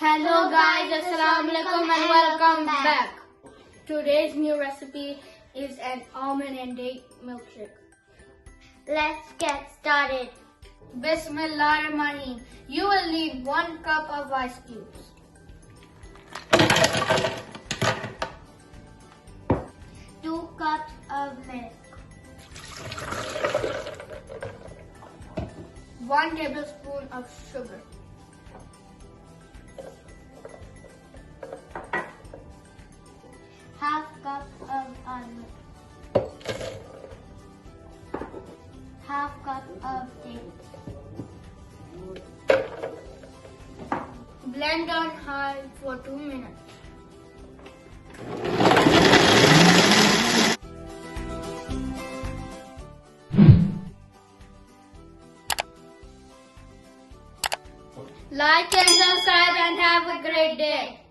Hello guys, Assalamualaikum and welcome back. Today's new recipe is an almond and date milkshake. Let's get started. Bismillahirrahmanirrahim. You will need 1 cup of ice cubes, 2 cups of milk, 1 tablespoon of sugar, half cup of almond, half cup of dates. Blend on high for 2 minutes. Like and subscribe and have a great day.